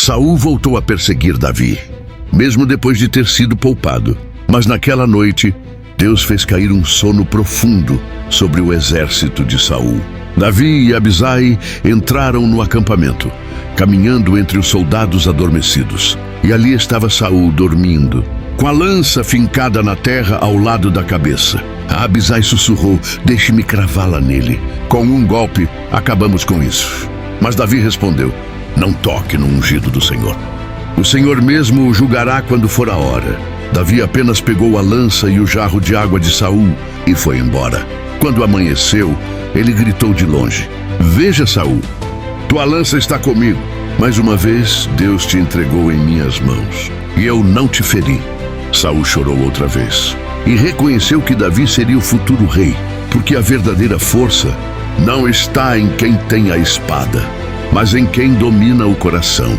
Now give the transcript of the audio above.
Saul voltou a perseguir Davi, mesmo depois de ter sido poupado. Mas naquela noite, Deus fez cair um sono profundo sobre o exército de Saul. Davi e Abisai entraram no acampamento, caminhando entre os soldados adormecidos. E ali estava Saul dormindo, com a lança fincada na terra ao lado da cabeça. Abisai sussurrou: "Deixe-me cravá-la nele. Com um golpe, acabamos com isso." Mas Davi respondeu: "Não toque no ungido do Senhor. O Senhor mesmo o julgará quando for a hora." Davi apenas pegou a lança e o jarro de água de Saul e foi embora. Quando amanheceu, ele gritou de longe: "Veja, Saul, tua lança está comigo. Mais uma vez, Deus te entregou em minhas mãos, e eu não te feri." Saul chorou outra vez e reconheceu que Davi seria o futuro rei, porque a verdadeira força não está em quem tem a espada, mas em quem domina o coração.